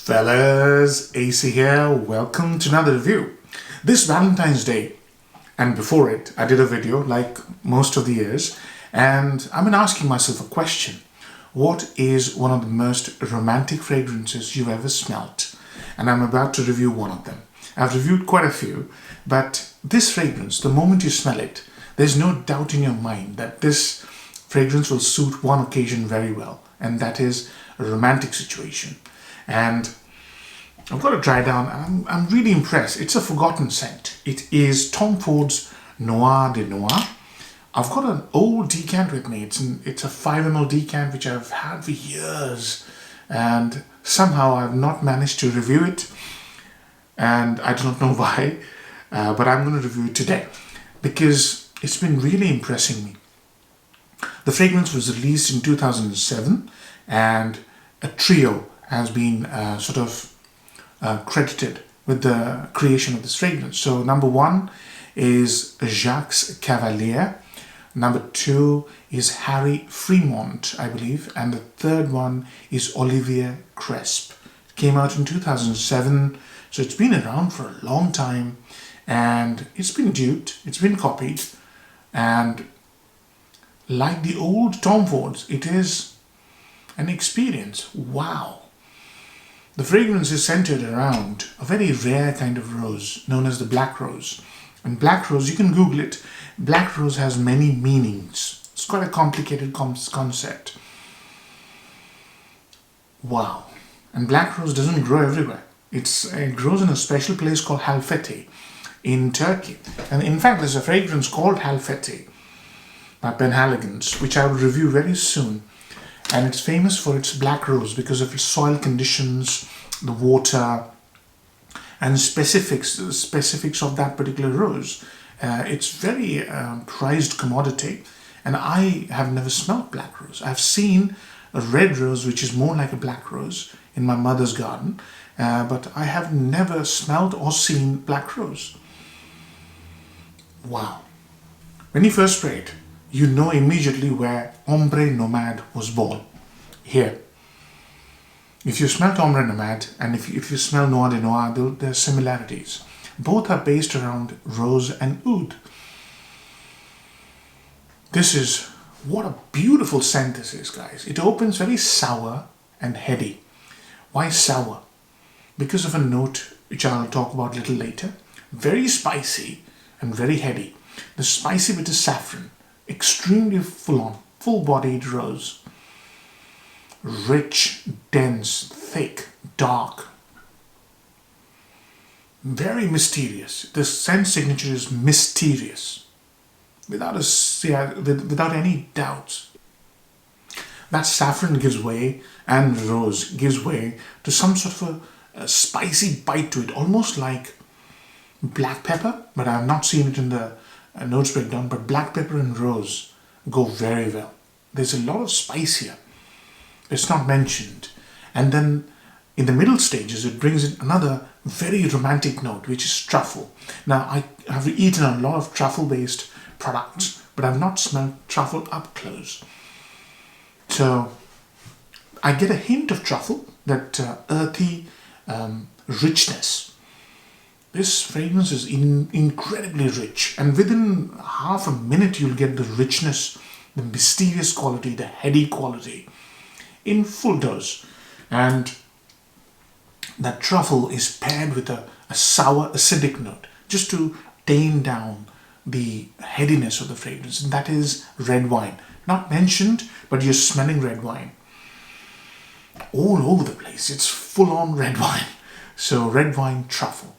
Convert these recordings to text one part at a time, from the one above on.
Fellas, AC here, welcome to another review. This Valentine's Day and before it, I did a video like most of the years and I've been asking myself a question. What is one of the most romantic fragrances you've ever smelt? And I'm about to review one of them. I've reviewed quite a few, but this fragrance, the moment you smell it, there's no doubt in your mind that this fragrance will suit one occasion very well, and that is a romantic situation. And I've got to try it down. I'm really impressed. It's a forgotten scent. It is Tom Ford's Noir de Noir. I've got an old decant with me. It's a 5 ml decant which I've had for years, and somehow I've not managed to review it, and I don't know why, but I'm going to review it today because it's been really impressing me. The fragrance was released in 2007 and a trio has been credited with the creation of this fragrance. So number one is Jacques Cavalier, number two is Harry Fremont, I believe, and the third one is Olivier Cresp. It came out in 2007, so it's been around for a long time and it's been duped, it's been copied, and like the old Tom Fords, it is an experience. Wow. The fragrance is centered around a very rare kind of rose known as the black rose. And black rose, you can Google it. Black rose has many meanings. It's quite a complicated concept. Wow. And black rose doesn't grow everywhere. It grows in a special place called Halfeti in Turkey. And in fact, there's a fragrance called Halfeti by Penhaligon's, which I will review very soon. And it's famous for its black rose because of its soil conditions, the water, and specifics of that particular rose. It's very prized commodity, and I have never smelled black rose. I've seen a red rose, which is more like a black rose, in my mother's garden, but I have never smelled or seen black rose. Wow. When you first spray it, you know immediately where Ombre Nomade was born. Here. If you smell Ombre Nomade and if you smell Noir de Noir, there are similarities. Both are based around rose and oud. What a beautiful scent this is, guys. It opens very sour and heady. Why sour? Because of a note which I'll talk about a little later. Very spicy and very heady. The spicy bit is saffron. Extremely full-on, full-bodied rose. Rich, dense, thick, dark. Very mysterious. The scent signature is mysterious. Without any doubts. That saffron gives way and rose gives way to some sort of a spicy bite to it. Almost like black pepper, but I have not seen it in the notes breakdown, but black pepper and rose go very well. There's a lot of spice here. It's not mentioned. And then in the middle stages, it brings in another very romantic note, which is truffle. Now, I have eaten a lot of truffle-based products, but I've not smelled truffle up close. So I get a hint of truffle, that earthy richness. This fragrance is incredibly rich, and within half a minute you'll get the richness, the mysterious quality, the heady quality in full dose. And that truffle is paired with a sour acidic note just to tame down the headiness of the fragrance, and that is red wine. Not mentioned, but you're smelling red wine all over the place. It's full-on red wine. So red wine truffle.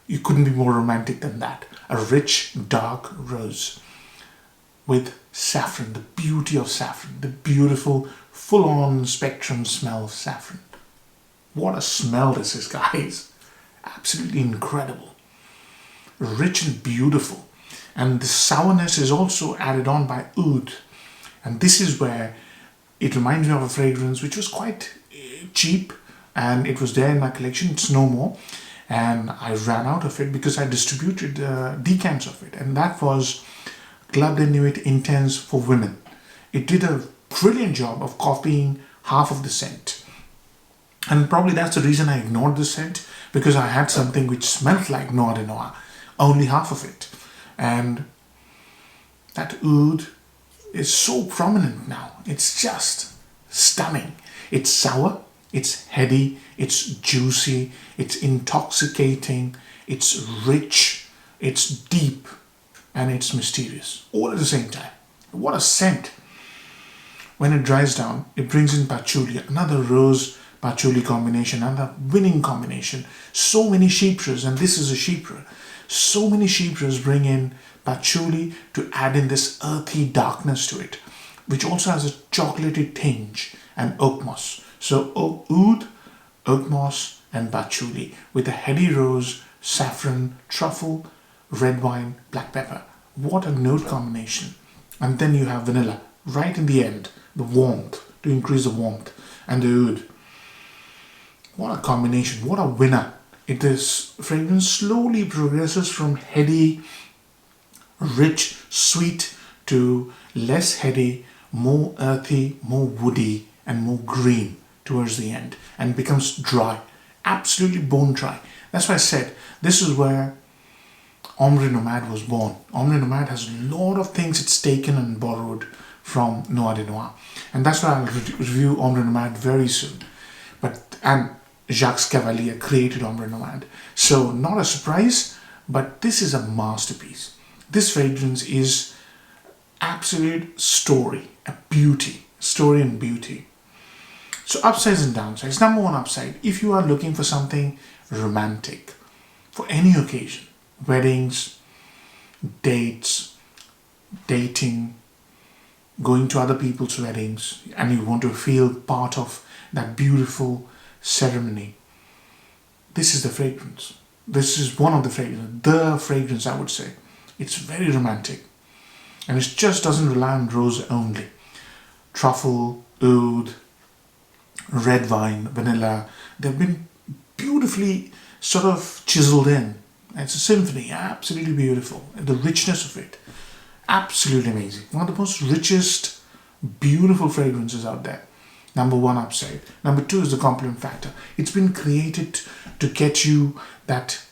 You couldn't be more romantic than that. A rich, dark rose with saffron, the beauty of saffron, the beautiful, full-on spectrum smell of saffron. What a smell this is, guys. Absolutely incredible. Rich and beautiful. And the sourness is also added on by oud. And this is where it reminds me of a fragrance which was quite cheap, and it was there in my collection. It's no more. And I ran out of it because I distributed decants of it, and that was Club de Nuit Intense for Women. It did a brilliant job of copying half of the scent. And probably that's the reason I ignored the scent, because I had something which smelled like Noir de Noir, only half of it. And that oud is so prominent now. It's just stunning. It's sour, it's heady, it's juicy, it's intoxicating, it's rich, it's deep, and it's mysterious all at the same time. What a scent! When it dries down, it brings in patchouli, another rose patchouli combination, another winning combination. So many chypres, and this is a chypre. So many chypres bring in patchouli to add in this earthy darkness to it, which also has a chocolatey tinge, and oak moss. So oud, oak moss, and patchouli with a heady rose, saffron, truffle, red wine, black pepper. What a note combination! And then you have vanilla right in the end, the warmth, to increase the warmth, and the oud. What a combination, what a winner. This fragrance slowly progresses from heady, rich, sweet to less heady, more earthy, more woody, and more green towards the end, and becomes dry, absolutely bone dry. That's why I said this is where Ombre Nomade was born. Ombre Nomade has a lot of things it's taken and borrowed from Noir de Noir, and that's why I'll review Ombre Nomade very soon. And Jacques Cavalier created Ombre Nomade, so not a surprise, but this is a masterpiece. This fragrance is absolute story, a beauty, story and beauty. So upsides and downsides. Number one upside, if you are looking for something romantic for any occasion, weddings, dates, dating, going to other people's weddings, and you want to feel part of that beautiful ceremony, this is the fragrance. This is one of the fragrances, the fragrance I would say. It's very romantic, and it just doesn't rely on rose only. Truffle, oud, red wine, vanilla, they've been beautifully sort of chiseled in. It's a symphony, absolutely beautiful. And the richness of it, absolutely amazing. One of the most richest, beautiful fragrances out there. Number one upside. Number two is the compliment factor. It's been created to get you that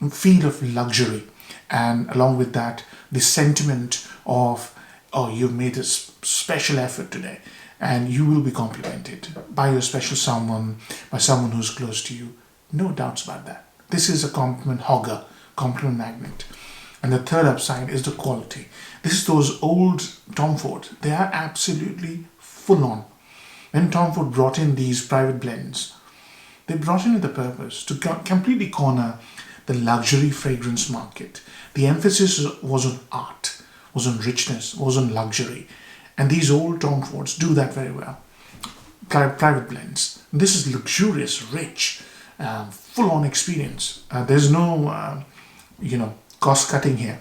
feel of luxury, and along with that, the sentiment of, oh, you've made a special effort today, and you will be complimented by your special someone, by someone who's close to you. No doubts about that. This is a compliment hogger, compliment magnet. And the third upside is the quality. This is those old Tom Ford. They are absolutely full on. When Tom Ford brought in these private blends, they brought in with the purpose to completely corner the luxury fragrance market. The emphasis was on art, was on richness, was on luxury. And these old Tom Fords do that very well. Private blends. This is luxurious, rich, full-on experience. There's no, cost cutting here.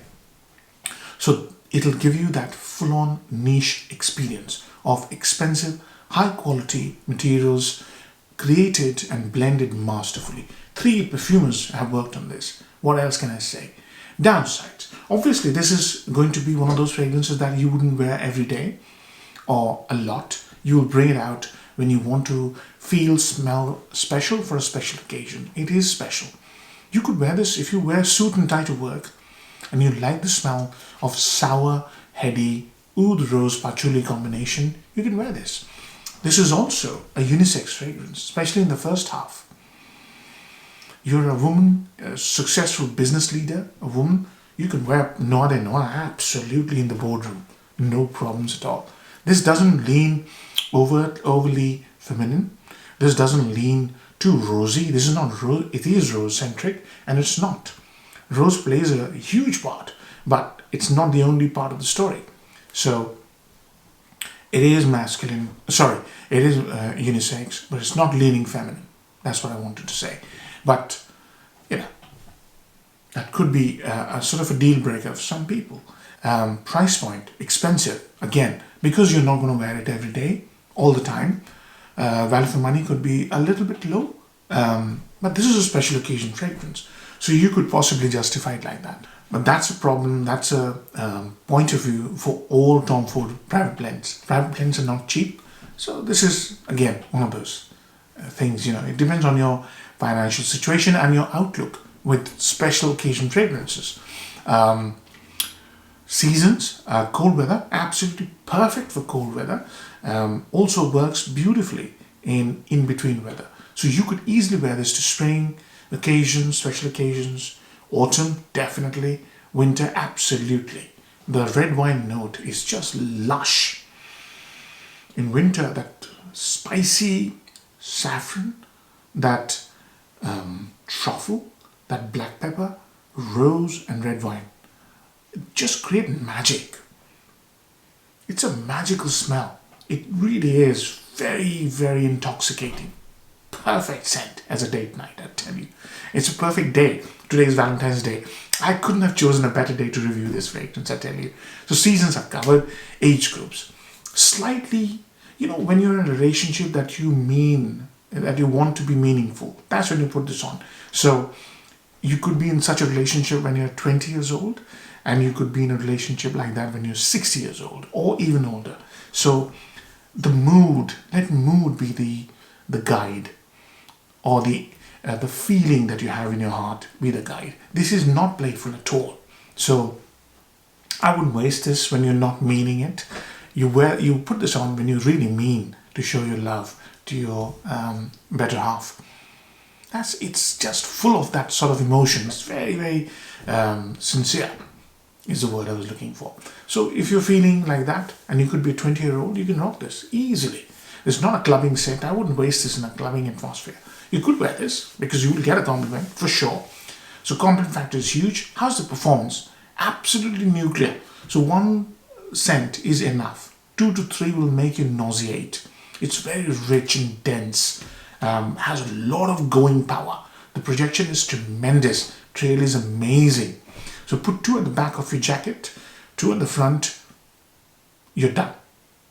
So it'll give you that full-on niche experience of expensive, high-quality materials created and blended masterfully. 3 perfumers have worked on this. What else can I say? Downsides. Obviously, this is going to be one of those fragrances that you wouldn't wear every day or a lot. You will bring it out when you want to feel, smell special for a special occasion. It is special. You could wear this if you wear a suit and tie to work and you like the smell of sour, heady, oud rose patchouli combination. You can wear this. This is also a unisex fragrance, especially in the first half. You're a woman, a successful business leader, a woman, you can wear Noir de Noir absolutely in the boardroom. No problems at all. This doesn't lean overly feminine. This doesn't lean too rosy. This is not rose. It is rose-centric, and it's not. Rose plays a huge part, but it's not the only part of the story. So it is masculine. Sorry, it is unisex, but it's not leaning feminine. That's what I wanted to say. But that could be a sort of a deal breaker for some people. Price point, expensive. Again, because you're not going to wear it every day, all the time. Value for money could be a little bit low. But this is a special occasion fragrance. So you could possibly justify it like that. But that's a problem. That's a point of view for all Tom Ford private blends. Private blends are not cheap. So this is, again, one of those. things. It depends on your financial situation and your outlook with special occasion fragrances. Seasons, cold weather, absolutely perfect for cold weather. Also works beautifully in between weather. So you could easily wear this to spring occasions, special occasions, autumn, definitely, winter, absolutely. The red wine note is just lush. In winter, that spicy saffron, that truffle, that black pepper, rose and red wine just create magic. It's a magical smell. It really is very, very intoxicating. Perfect scent as a date night, I tell you. It's a perfect day. Today is Valentine's Day. I couldn't have chosen a better day to review this fragrance, I tell you. So seasons are covered, age groups. Slightly, when you're in a relationship that you want to be meaningful, that's when you put this on. So you could be in such a relationship when you're 20 years old, and you could be in a relationship like that when you're 60 years old or even older. So let mood be the guide, or the feeling that you have in your heart be the guide. This is not playful at all. So I wouldn't waste this when you're not meaning it. You put this on when you really mean to show your love to your better half. It's just full of that sort of emotion. It's very, very sincere is the word I was looking for. So if you're feeling like that, and you could be a 20-year-old, you can rock this easily. It's not a clubbing scent. I wouldn't waste this in a clubbing atmosphere. You could wear this because you will get a compliment for sure. So compliment factor is huge. How's the performance? Absolutely nuclear. So one scent is enough. 2 to 3 will make you nauseate. It's very rich and dense. Has a lot of going power. The projection is tremendous. Trail is amazing. So put 2 at the back of your jacket, 2 at the front. You're done.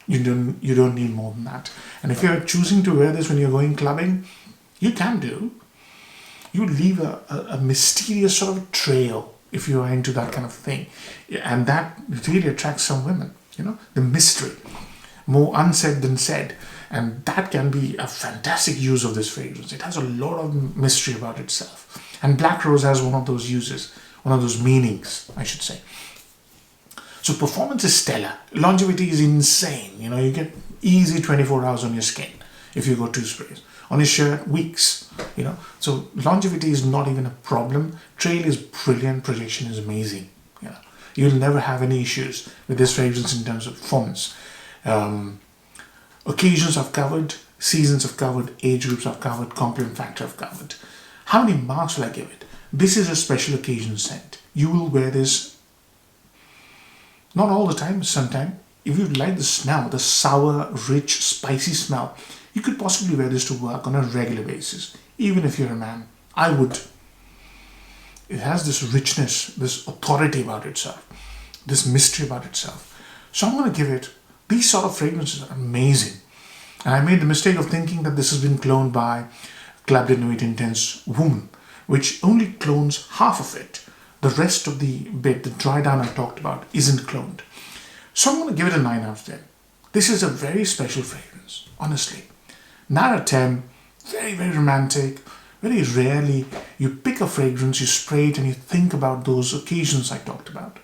You don't need more than that. And if you're choosing to wear this when you're going clubbing, you can do. You leave a mysterious sort of trail if you are into that kind of thing. And that really attracts some women, the mystery. More unsaid than said. And that can be a fantastic use of this fragrance. It has a lot of mystery about itself. And black rose has one of those uses, one of those meanings, I should say. So performance is stellar. Longevity is insane. You get easy 24 hours on your skin if you go 2 sprays. On your shirt, weeks. So longevity is not even a problem. Trail is brilliant. Projection is amazing. You'll never have any issues with this fragrance in terms of performance. Occasions I've covered, seasons I've covered, age groups I've covered, compliment factor I've covered. How many marks will I give it? This is a special occasion scent. You will wear this not all the time, sometime. If you like the smell, the sour, rich, spicy smell, you could possibly wear this to work on a regular basis. Even if you're a man, I would. It has this richness, this authority about itself, this mystery about itself. So I'm going to give it, these sort of fragrances are amazing. And I made the mistake of thinking that this has been cloned by Club de Nuit Intense Woman, which only clones half of it. The rest of the bit, the dry down I talked about, isn't cloned. So I'm going to give it a 9 out of 10. This is a very special fragrance, honestly. 9 out of 10, very, very romantic. Very rarely you pick a fragrance, you spray it, and you think about those occasions I talked about.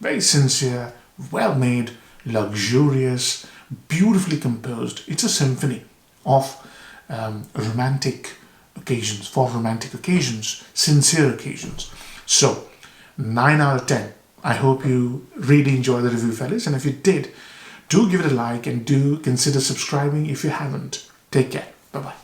Very sincere, well made, luxurious, beautifully composed. It's a symphony of romantic occasions, for romantic occasions, sincere occasions. So, 9 out of 10. I hope you really enjoyed the review, fellas. And if you did, do give it a like and do consider subscribing if you haven't. Take care. Bye-bye.